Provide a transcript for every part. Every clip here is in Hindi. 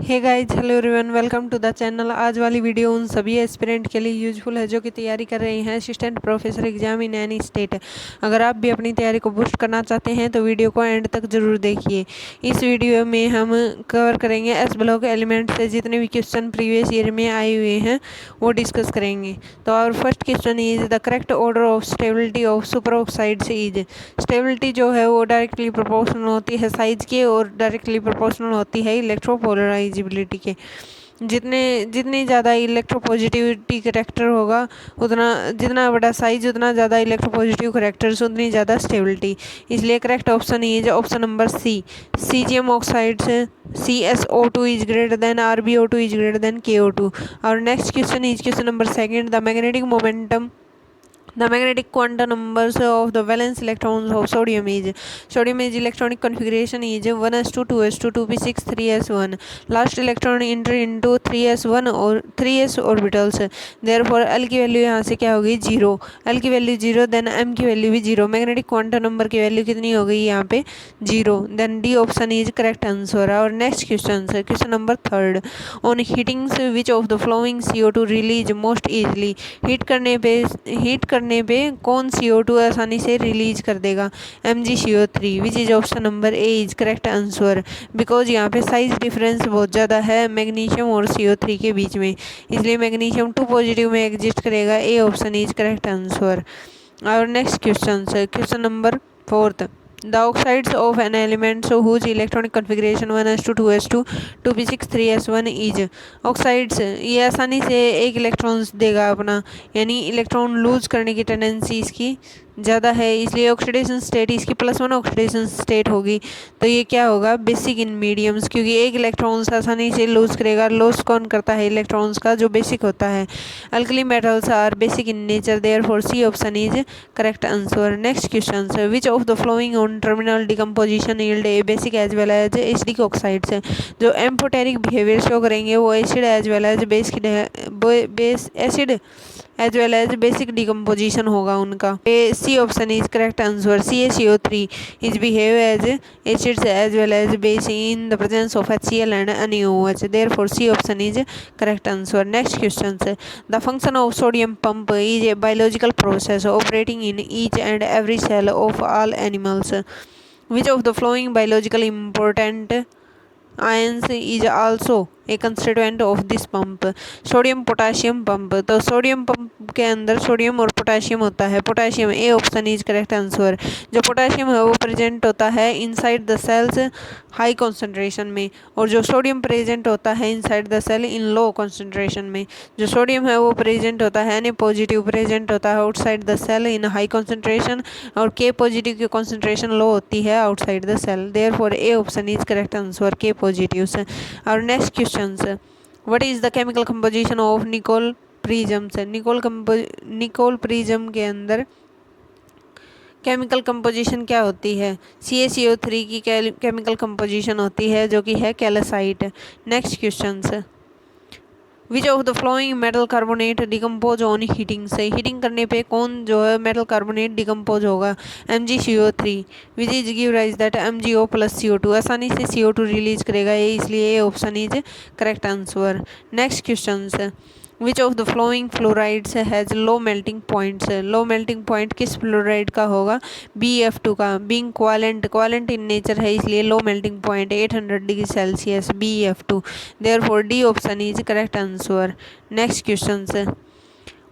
Hey guys, hello everyone, welcome to the channel. आज वाली वीडियो उन सभी एस्पिरेंट के लिए यूजफुल है जो कि तैयारी कर रहे हैं assistant professor exam in any state. अगर आप भी अपनी तैयारी को बूस्ट करना चाहते हैं तो वीडियो को एंड तक जरूर देखिए। इस वीडियो में हम कवर करेंगे एस ब्लॉक एलिमेंट से जितने भी क्वेश्चन प्रीवियस ईयर में आए हुए हैं वो डिस्कस करेंगे। तो और first question is the correct order of stability of super oxides is. Stability जो है वो डायरेक्टली प्रोपोर्शनल होती है साइज के और डायरेक्टली प्रोपोर्शनल होती है इलेक्ट्रोपोलराइजिबिलिटी के। जितनी ज़्यादा इलेक्ट्रोपॉजिटिविटी करेक्टर होगा उतना जितना बड़ा साइज उतना ज़्यादा इलेक्ट्रोपॉजिटिव करेक्टर्स उतनी ज़्यादा स्टेबिलिटी। इसलिए correct option is option number C. Caesium oxides CSO2 is greater than RbO2 is greater than KO2. Our next question is question number second. The magnetic quantum numbers of the valence electrons of sodium is. Sodium is electronic configuration is 1s2, 2s2, 2p6, 3s1. Last electron enter into 3s1 और 3s orbitals. Therefore L की वैल्यू यहाँ से क्या होगी 0। L की वैल्यू 0, देन M की वैल्यू भी 0। मैग्नेटिक क्वांटम नंबर की वैल्यू कितनी हो गई यहाँ पे 0। Then D option is correct answer. और next question number third. On heating which of the following CO2 release most easily. Heat करने पे कौन CO2 आसानी से रिलीज कर देगा MgCO3 which is option number A is correct answer. Because यहाँ पे साइज डिफरेंस बहुत ज़्यादा है मैग्नीशियम और CO3 के बीच में, इसलिए मैग्नीशियम 2 पॉजिटिव में एग्जिस्ट करेगा। A option is correct answer. और next question number fourth. The oxides of an element whose electronic configuration 1s2, 2s2, 2p6, 3s1 is. Oxides ये आसानी से एक इलेक्ट्रॉन्स देगा अपना, यानी इलेक्ट्रॉन लूज करने की टेंडेंसी इसकी ज़्यादा है, इसलिए ऑक्सीडेशन स्टेट इसकी +1 ऑक्सीडेशन स्टेट होगी। तो ये क्या होगा बेसिक इन मीडियम्स, क्योंकि एक इलेक्ट्रॉन्स आसानी से लूज करेगा। लॉस कौन करता है इलेक्ट्रॉन्स का, जो बेसिक होता है। Alkali metals are basic in nature, therefore C option is correct answer. Next question, which of the following on terminal decomposition yield a basic as well as acidic oxides. जो एम्फोटेरिक बिहेवियर शो करेंगे वो acid as well as as well as basic decomposition होगा उनका। C option is correct answer. CaCO3 is behave as acids as well as base in the presence of HCl and NaOH, therefore C option is correct answer. Next question, the function of sodium pump is a biological process operating in each and every cell of all animals. Which of the following biological important ions is also a constituent of this pump. Sodium potassium pump, तो सोडियम पंप के अंदर सोडियम और पोटाशियम होता है। Potassium A option is correct answer. जो पोटाशियम है वो प्रेजेंट होता है inside the sales high concentration में, और जो सोडियम प्रेजेंट होता है inside the cell in low concentration में। जो सोडियम है वो प्रेजेंट होता है Na पॉजिटिव प्रेजेंट होता है outside the cell in high concentration, और K पॉजिटिव की कॉन्सेंट्रेशन लो होती है outside the cell. Therefore A option is correct answer K positive. और next question, what is the chemical composition of Nicol prism से। निकोल प्रिज्म के अंदर केमिकल कंपोजिशन क्या होती है CaCO3 की केमिकल कंपोजिशन होती है जो कि है calcite. Next question, which of the flowing metal carbonate decompose on heating से। हीटिंग करने पे कौन जो है मेटल कार्बोनेट डिकम्पोज होगा MgCO3 which is give rise that MgO + CO2 आसानी से CO2 रिलीज करेगा ये, इसलिए ये option is correct answer. Next question, which of the flowing fluorides has low melting points. Low melting point किस फ्लोराइड का होगा BF2 का। बीइंग क्वालेंट इन नेचर है इसलिए low melting point 800 degree Celsius BF2, therefore D option is correct answer. Next question,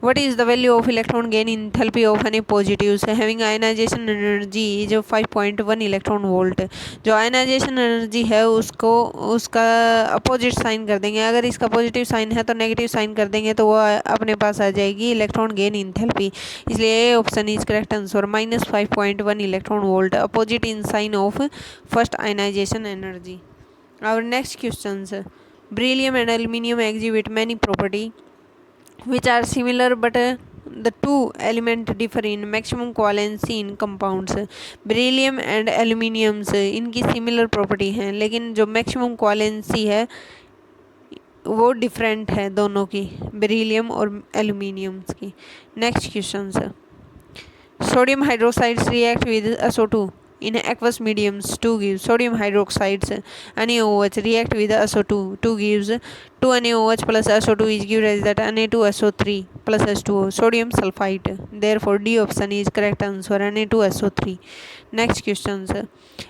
what is the value of electron gain in enthalpy of Na positives having ionization energy is 5.1 electron volt. जो आयनाइजेशन एनर्जी है उसको उसका अपोजिट साइन कर देंगे। अगर इसका पॉजिटिव साइन है तो नेगेटिव साइन कर देंगे तो वो अपने पास आ जाएगी इलेक्ट्रॉन गेन इंथैल्पी, इसलिए option is correct answer -5.1 electron volt opposite in sign of first ionization energy. और next question, beryllium and aluminium exhibit many property which are similar but the two element differ in maximum valency in compounds। beryllium and aluminium इनकी similar property हैं, लेकिन जो maximum valency है वो डिफरेंट है दोनों की, बेरिलियम और एल्यूमिनियम की। Next question, sodium hydroxides react with SO2 in aqueous mediums 2 gives sodium hydroxides NaOH react with SO2 2 gives 2 NaOH plus SO2 is given as that Na2SO3 plus H2O sodium sulfite. Therefore D option is correct answer Na2SO3. Next questions.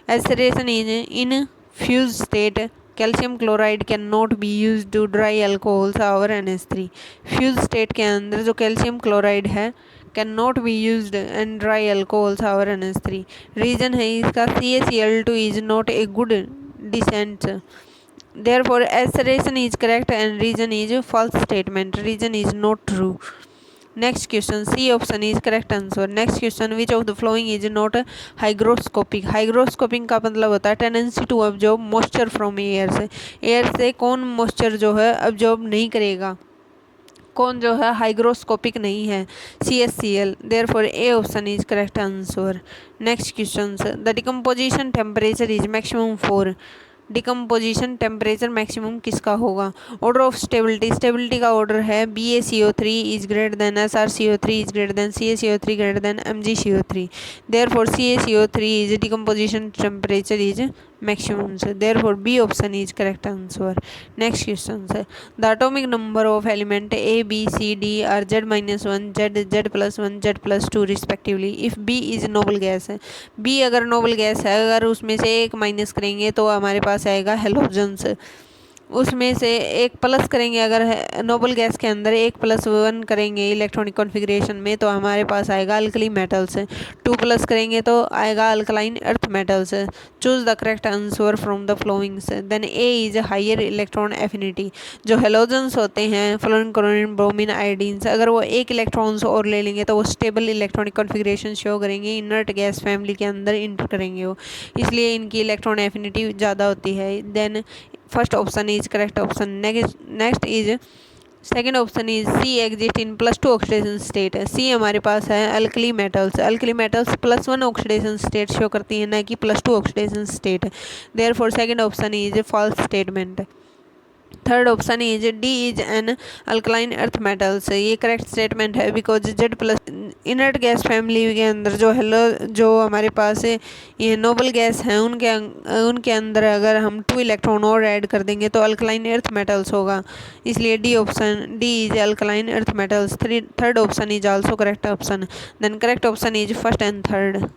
Acidification is in fused state. Calcium chloride can not be use to dry alcohols और NH3 फ्यूज स्टेट के अंदर जो कैल्शियम क्लोराइड है can not be use and dry alcohols और NH3 रीजन है इसका CaCl2 is not a good desiccant therefore assertion is correct and reason is false statement reason is not true. Next question, C option is correct answer. Next question, which of the following is not hygroscopic? hygroscopic का मतलब होता है tendency to absorb moisture from air से एयर से कौन मॉइस्चर जो है absorb नहीं करेगा, कौन जो है हाइग्रोस्कोपिक नहीं है, CaCl. therefore A option is correct answer. Next questions, the decomposition temperature is maximum for decomposition temperature maximum किसका होगा. ऑर्डर ऑफ स्टेबिलिटी, स्टेबिलिटी का ऑर्डर है BaCO3 is greater then SrCO3 is greater then CaCO3 greater than MgCO3. Therefore CaCO3 is decomposition temperature is maximum. Therefore B option is correct answer. Next question, the atomic number of element A, B, C, D are Z minus 1, Z, Z plus 1, Z plus 2 respectively. If B is noble gas है, B अगर noble gas है, अगर उसमें से एक माइनस करेंगे तो हमारे पास आएगा हेलोजन्स, उसमें से एक प्लस करेंगे, अगर नोबल गैस के अंदर 1+1 करेंगे इलेक्ट्रॉनिक कॉन्फ़िगरेशन में तो हमारे पास आएगा अल्कली मेटल्स, 2 प्लस करेंगे तो आएगा alkaline earth metals. Choose the correct answer from the followings. Then A is higher electron affinity. जो हेलोजन्स होते हैं फ्लोरीन, क्लोरीन, ब्रोमीन, आयोडीन्स, अगर वो एक इलेक्ट्रॉन्स और ले लेंगे तो वो स्टेबल इलेक्ट्रॉनिक कॉन्फ़िगरेशन शो करेंगे, इनर्ट गैस फैमिली के अंदर इंटर करेंगे वो, इसलिए इनकी इलेक्ट्रॉन एफिनिटी ज़्यादा होती है. Then first option is correct option. Next is second option is C exist in +2 oxidation state. C हमारे पास है alkali metals, alkali metals +1 oxidation state show करती है ना कि +2 oxidation state. Therefore second option is false statement. Third option is D is an alkaline earth metals. ये करेक्ट स्टेटमेंट है because Z plus inert gas family के अंदर जो हमारे पास ये नोबल गैस हैं उनके अंदर अगर हम 2 इलेक्ट्रॉन और ऐड कर देंगे तो अल्कलाइन अर्थ मेटल्स होगा, इसलिए D is alkaline earth metals. Third option is also correct option. Then correct option is first and third.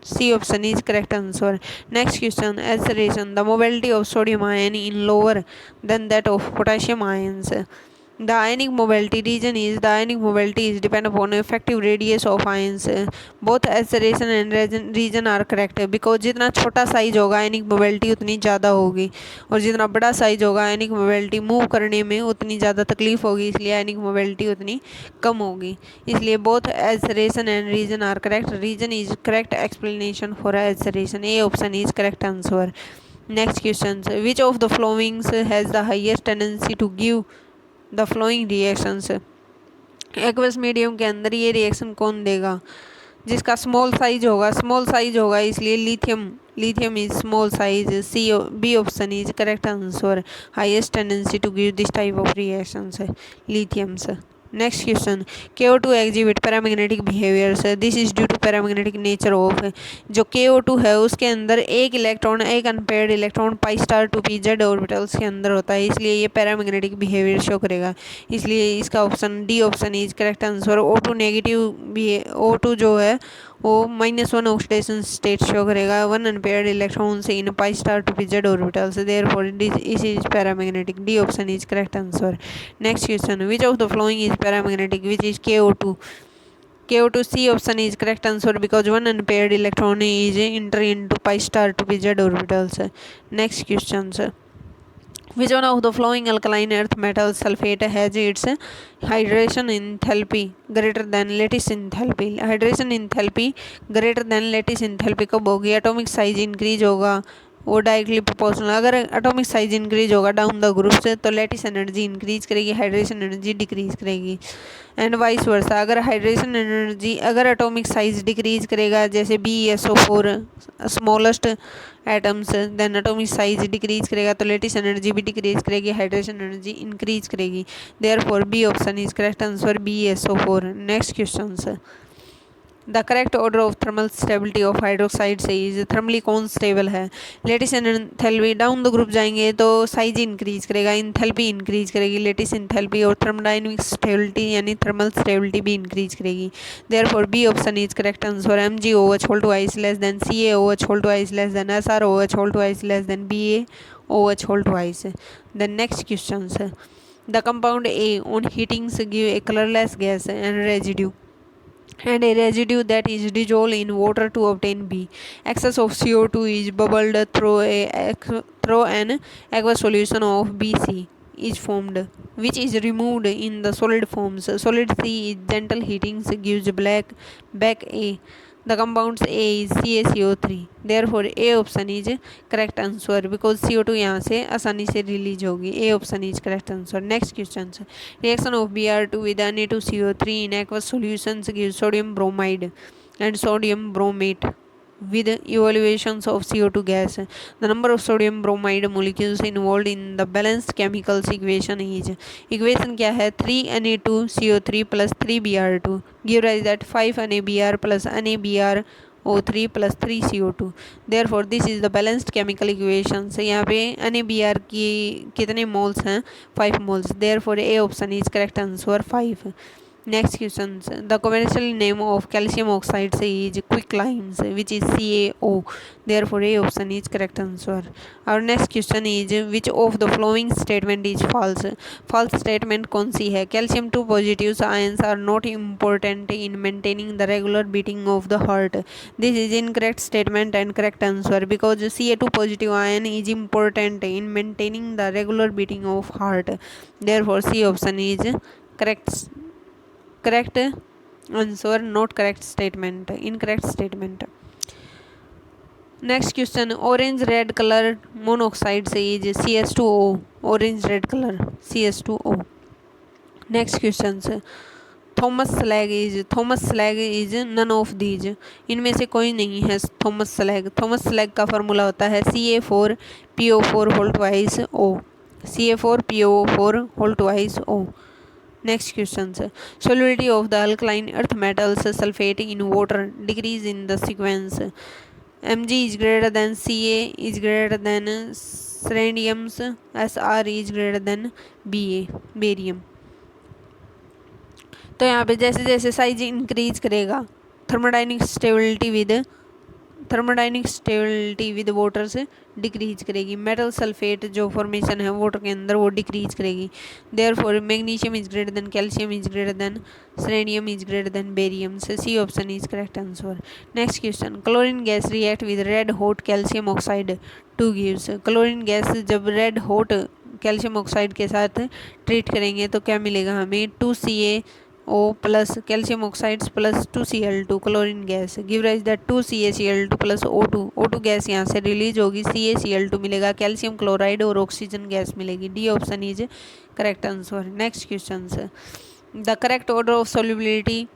C option is correct answer. Next question, acceleration. The mobility of sodium ion in lower than that of potassium ions. The ionic mobility is depend upon effective radius of ions. Both acceleration and region are correct because जितना छोटा साइज होगा आयनिक मोबिलिटी उतनी ज़्यादा होगी और जितना बड़ा साइज होगा आयनिक मोबिलिटी मूव करने में उतनी ज़्यादा तकलीफ होगी, इसलिए आयनिक मोबिलिटी उतनी कम होगी. इसलिए both acceleration and region are correct. Region is correct explanation for acceleration. A option is correct answer. Next questions, which of the following has the highest tendency to give the flowing reactions. Aqueous medium के अंदर ये रिएक्शन कौन देगा, जिसका स्मॉल साइज होगा इसलिए lithium is small size. B option is correct answer. Highest tendency to give this type of reactions है lithiums. Next question, KO2 exhibit paramagnetic behaviours. This is due to paramagnetic nature of. जो KO2 है उसके अंदर एक unpaired electron pi star 2p orbitals के अंदर होता है, इसलिए ये पैरामैग्नेटिक बिहेवियर शो करेगा, इसलिए इसका option D option is correct answer. O2 जो है वो -1 ऑक्सीडेशन स्टेट शो करेगा, 1 अनपेयर्ड इलेक्ट्रॉन से in pi star 2p orbitals. Therefore this is paramagnetic. D option is correct answer. Next question, which of the following is paramagnetic which is KO2. C option is correct answer because 1 unpaired electron is enter into pi star 2p orbitals. Next questions, which one of the following alkaline earth metal sulfate has its hydration enthalpy greater than lattice enthalpy. hydration enthalpy greater than lattice enthalpy कब होगी, एटॉमिक साइज इंक्रीज होगा वो डायरेक्टली प्रोपोर्शनल. अगर एटॉमिक साइज इंक्रीज होगा डाउन द ग्रुप से तो लेटिस एनर्जी इंक्रीज करेगी, हाइड्रेशन एनर्जी डिक्रीज करेगी, एंड वाइस वर्सा. अगर एटॉमिक साइज डिक्रीज करेगा जैसे BeSO4 smallest atoms, then atomic size decrease करेगा तो लेटिस एनर्जी भी डिक्रीज करेगी, हाइड्रेशन एनर्जी इंक्रीज करेगी. Therefore B option is correct answer, BeSO4. Next question, the correct order of thermal stability of hydroxide से इज थर्मली कौन स्टेबल है, lattice enthalpy. Down the group जाएंगे तो साइज इंक्रीज करेगा, इंथैल्पी इंक्रीज करेगी, लेटिस इंथैल्पी, और थर्मोडायनेमिक स्टेबिलिटी यानी थर्मल स्टेबिलिटी भी इंक्रीज करेगी। Therefore B option is correct answer. MgOH whole twice less than CaOH whole twice less than SrOH whole twice less than BaOH whole twice. Then next question, the compound A on heatings give a colorless gas and a residue that is dissolved in water to obtain B. Excess of CO2 is bubbled through an aqueous solution of BC is formed, which is removed in the solid forms. Solid C is gentle heating gives back A. The compounds A is CaCO3. Therefore A option is correct answer because CO2 यहाँ से आसानी से रिलीज होगी। A option is correct answer. Next question, reaction of Br2 with Na2CO3 in aqueous solutions gives sodium bromide and sodium bromate with evaluations of CO2 gas. The number of sodium bromide molecules involved in the balanced chemicals equation is, equation क्या है, 3Na2CO3 plus 3Br2 give rise that 5NaBr plus NaBrO3 plus 3CO2. Therefore this is the balanced chemical equation. से यहाँ पे NaBr की कितने मोल्स हैं, 5 moles. Therefore A option is correct answer 5. Next questions, the commercial name of calcium oxide is quicklime, which is CaO. Therefore A option is correct answer. Our next question is, which of the following statement is false? False statement कौन सी है? Calcium 2 positive ions are not important in maintaining the regular beating of the heart. This is incorrect statement and correct answer because Ca2 positive ion is important in maintaining the regular beating of heart. Therefore C option is correct answer, not correct statement, incorrect statement. Next question, orange red color monoxide is CS2O, orange red color CS2O. Next questions, Thomas slag is none of these, इनमें से कोई नहीं है थॉमस स्लैग का फार्मूला होता है CA4PO4 whole twice O, CA4PO4 whole twice O. Next questions, solubility of the alkaline earth metals sulfate in water decrease in the sequence. Mg is greater than Ca is greater than seleniums, Sr is greater than barium. तो यहाँ पे जैसे जैसे साइज इंक्रीज करेगा थर्मोडायनेमिक स्टेबिलिटी विद वाटर से डिक्रीज करेगी। मेटल सल्फेट जो फॉर्मेशन है वाटर के अंदर वो डिक्रीज करेगी। Therefore magnesium is greater than calcium is greater than selenium is greater than barium. So C option is correct answer. Next question, chlorine gas react with red hot calcium oxide to gives. Chlorine gas जब रेड हॉट कैल्शियम ऑक्साइड के साथ ट्रीट करेंगे तो क्या मिलेगा हमें, 2CaO plus calcium oxides plus 2Cl2 chlorine gas give rise that 2CaCl2 plus O2 gas यहाँ से रिलीज होगी, CaCl2 मिलेगा, कैल्शियम क्लोराइड और ऑक्सीजन गैस मिलेगी। D option is correct answer. Next question, the correct order of solubility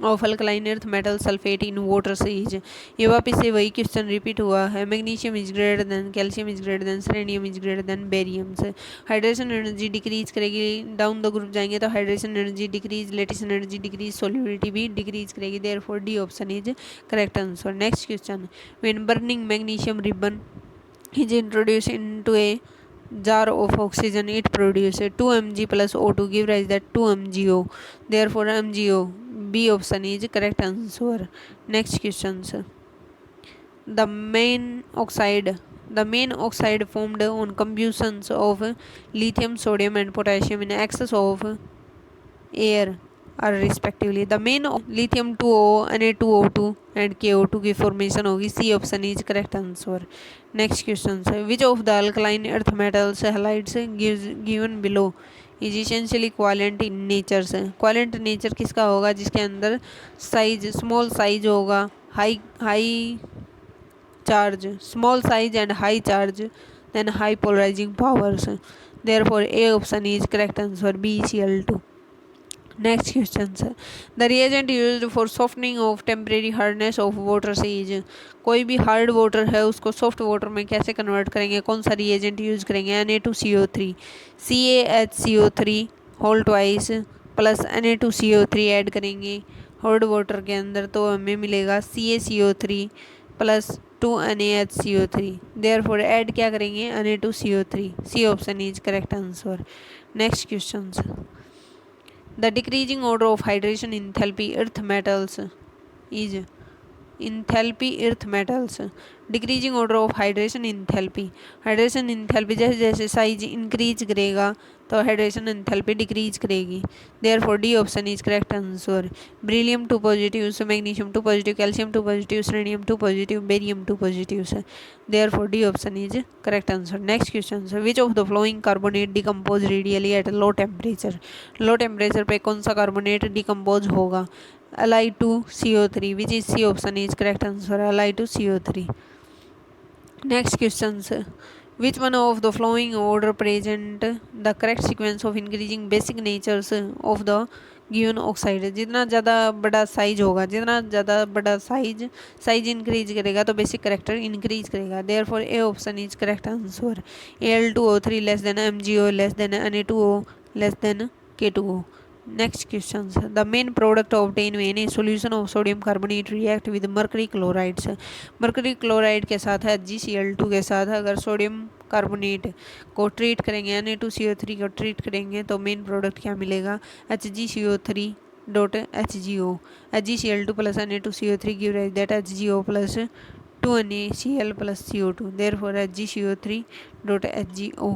of alkaline earth metal sulphate in water से इज। ये वापिस से वही क्वेश्चन रिपीट हुआ है। Magnesium is greater than calcium is greater than selenium is greater than barium. से हाइड्रेशन एनर्जी डिक्रीज करेगी, डाउन द ग्रुप जाएंगे तो hydration energy decrease, lattice energy decrease, solubility भी डिक्रीज करेगी। Therefore D option is correct answer. Next question, when burning magnesium ribbon is introduced into a jar of oxygen, it produces 2 mg plus O2 give rise that 2 MgO. Therefore MgO, B option is correct answer. Next questions, the main oxide formed on combustions of lithium, sodium and potassium in excess of air are respectively the main lithium 2O, Na2O2 and KO2 की formation होगी। C option is correct answer. Next question, which of the alkaline earth metals halides given below is essentially covalent in nature। से covalent nature किसका होगा, जिसके अंदर साइज स्मॉल साइज होगा, high charge, small size and high charge, then high polarising powers. Therefore A option is correct answer, BeCl2. Next question, the reagent used for softening of temporary hardness of water is। कोई भी हार्ड वाटर है उसको सॉफ्ट वाटर में कैसे कन्वर्ट करेंगे, कौन सा रिएजेंट यूज करेंगे, Na2CO3 CaHCO3 whole twice plus Na2CO3 add करेंगे, हॉट वाटर के अंदर, तो हमें मिलेगा CaCO3 plus 2NaHCO3। Therefore add क्या करेंगे, Na2CO3। C option is correct answer. Next question, the decreasing order of hydration enthalpy earth metals is enthalpy earth metals. Decreasing order of hydration enthalpy, hydration enthalpy जैसे जैसे साइज इंक्रीज करेगा तो हाइड्रेशन इंथैल्पी डिक्रीज करेगी। Therefore D option is correct answer. Beryllium 2 positive, magnesium 2 positive, calcium 2 positive, selenium 2 positive, barium 2 positive है। Therefore D option is correct answer. Next question, which of the flowing carbonate decompose radially at low temperature. Low temperature पे कौन सा कार्बोनेट डिकम्पोज होगा, Li2CO3, which is C option is correct answer, Li2CO3. Next questions, which one of the following order present the correct sequence of increasing basic natures of the given oxide। जितना ज़्यादा बड़ा साइज होगा, जितना ज़्यादा बड़ा साइज इंक्रीज करेगा तो बेसिक करेक्टर इंक्रीज करेगा। Therefore A option is correct answer. Al2O3 less than MgO less than Na2O less than K2O। Next questions, the main product obtained when a solution of sodium carbonate react with mercury chlorides। mercury chloride के साथ HgCl2 के साथ अगर सोडियम कार्बोनेट को ट्रीट करेंगे, Na2CO3 को ट्रीट करेंगे तो मेन प्रोडक्ट क्या मिलेगा, HgCO3.HgO। HgCl2 plus Na2CO3 give rise that HgO plus 2NaCl plus CO2। therefore HgCO3.HgO।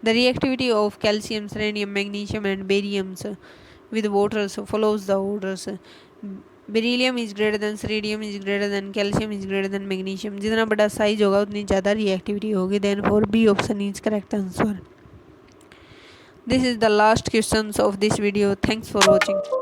The reactivity of calcium, selenium, magnesium and bariums with waters follows the orders। Beryllium is greater than, selenium is greater than, calcium is greater than magnesium. जितना बड़ा साइज होगा उतनी ज़्यादा रिएक्टिविटी होगी। Then for B option is correct answer. This is the last question of this video. Thanks for watching.